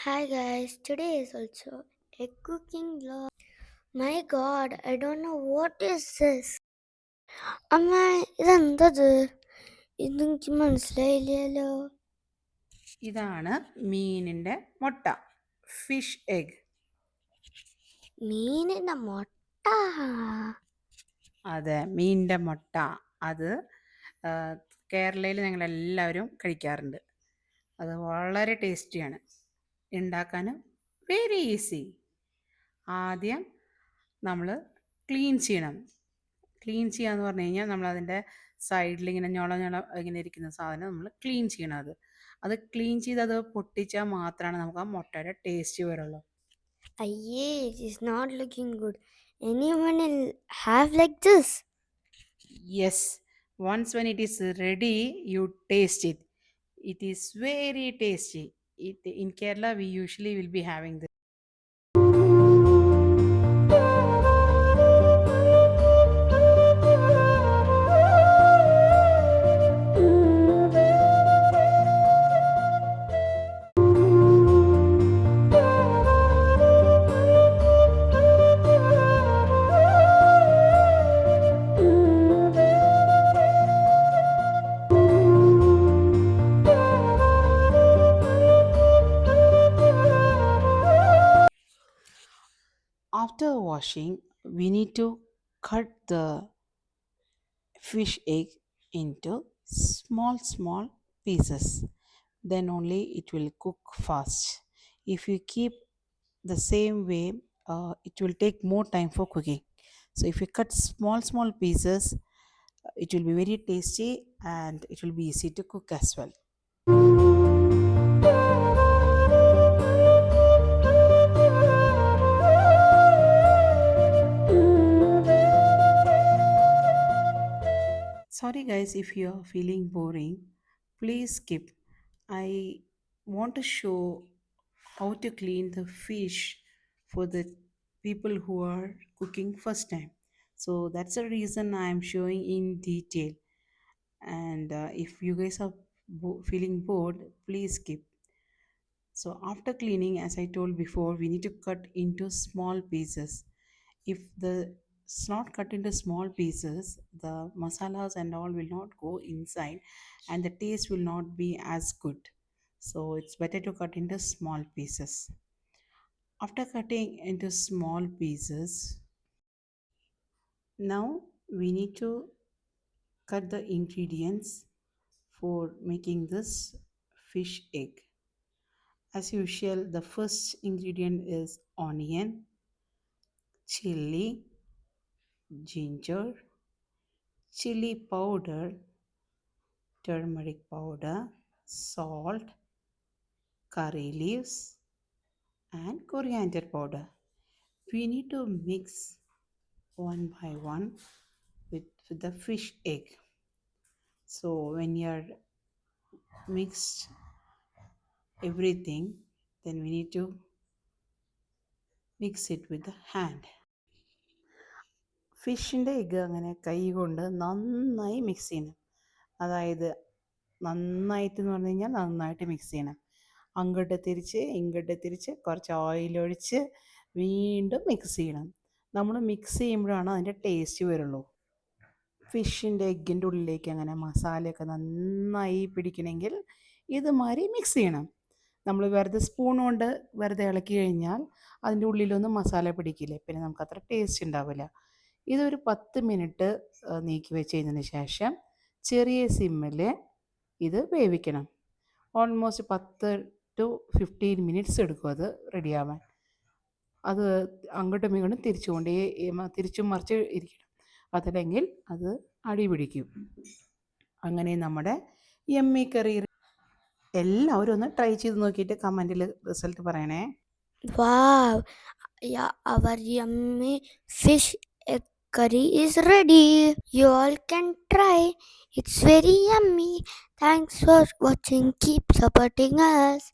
Hi guys, today is also a cooking vlog. My god, I don't know what is this. അമ്മ ഇതെന്തത് ഇതെനിക്ക് മനസ്സിലായില്ലല്ലോ. ഇതാണ് മീനിൻ്റെ മുട്ട, ഫിഷ് എഗ്. മീനിന്റെ മുട്ട. അതെ, മീനിൻ്റെ മുട്ട. അത് കേരളയിൽ ഞങ്ങളെല്ലാവരും കഴിക്കാറുണ്ട്. അത് വളരെ ടേസ്റ്റിയാണ്, ഉണ്ടാക്കാനും വെരി ഈസി. ആദ്യം നമ്മൾ ക്ലീൻ ചെയ്യണം. ക്ലീൻ ചെയ്യാന്ന് പറഞ്ഞു കഴിഞ്ഞാൽ നമ്മളതിൻ്റെ സൈഡിൽ ഇങ്ങനെ ഞൊള ഇങ്ങനെ ഇരിക്കുന്ന സാധനം നമ്മൾ ക്ലീൻ ചെയ്യണം. അത് ക്ലീൻ ചെയ്ത് അത് പൊട്ടിച്ചാൽ മാത്രമാണ് നമുക്ക് ആ മുട്ടയുടെ ടേസ്റ്റ് വരുള്ളൂ. അയ്യേ, it is not looking good. Anyone will have like this? Yes, once when it is ready, you taste it. It is very tasty. In Kerala, we usually will be having this. After washing, we need to cut the fish egg into small pieces. Then only it will cook fast. If you keep the same way, it will take more time for cooking. So if you cut small pieces, it will be very tasty and it will be easy to cook as well. Sorry guys, if you are feeling boring, please skip. I want to show how to clean the fish for the people who are cooking first time. So that's the reason I am showing in detail. And if you guys are feeling bored, please skip. So after cleaning, as I told before, we need to cut into small pieces. If it's not cut into small pieces, the masalas and all will not go inside and the taste will not be as good. So it's better to cut into small pieces. After cutting into small pieces, now we need to cut the ingredients for making this fish egg. As usual, the first ingredient is onion, chili, ginger, chili powder, turmeric powder, salt, curry leaves, and coriander powder. We need to mix one by one with the fish egg. So when you're mixed everything, then we need to mix it with the hand. ഫിഷിൻ്റെ egg അങ്ങനെ കൈ കൊണ്ട് നന്നായി mix ചെയ്യണം. അതായത് നന്നായിട്ട് എന്ന് പറഞ്ഞു കഴിഞ്ഞാൽ നന്നായിട്ട് മിക്സ് ചെയ്യണം. അങ്ങോട്ട് തിരിച്ച് ഇങ്ങോട്ട് തിരിച്ച് കുറച്ച് ഓയിലൊഴിച്ച് വീണ്ടും മിക്സ് ചെയ്യണം. നമ്മൾ മിക്സ് ചെയ്യുമ്പോഴാണ് അതിൻ്റെ ടേസ്റ്റ് വരുള്ളൂ. ഫിഷിൻ്റെ എഗ്ഗിൻ്റെ ഉള്ളിലേക്ക് അങ്ങനെ മസാലയൊക്കെ നന്നായി പിടിക്കണമെങ്കിൽ ഇതുമാതിരി മിക്സ് ചെയ്യണം. നമ്മൾ വെറുതെ സ്പൂൺ കൊണ്ട് വെറുതെ ഇളക്കി കഴിഞ്ഞാൽ അതിൻ്റെ ഉള്ളിലൊന്നും മസാല പിടിക്കില്ലേ, പിന്നെ നമുക്ക് അത്ര ടേസ്റ്റ് ഉണ്ടാവില്ല. ഇതൊരു 10 മിനിറ്റ് നീക്കി വെച്ച് കഴിഞ്ഞതിന് ശേഷം ചെറിയ സിമ്മിൽ ഇത് വേവിക്കണം. ഓൾമോസ്റ്റ് 10 to 15 മിനിറ്റ്സ് എടുക്കും അത് റെഡിയാവാൻ. അത് അങ്ങോട്ടും ഇങ്ങോട്ടും തിരിച്ചും മറിച്ച് ഇരിക്കണം, അതല്ലെങ്കിൽ അത് അടി പിടിക്കും. അങ്ങനെ നമ്മുടെ യമ്മി കറി എല്ലാവരും ഒന്ന് ട്രൈ ചെയ്ത് നോക്കിയിട്ട് കമൻറ്റിൽ റിസൾട്ട് പറയണേ. Wow, yeah, our yummy fish egg curry is ready. You all can try. It's very yummy. Thanks for watching. Keep supporting us.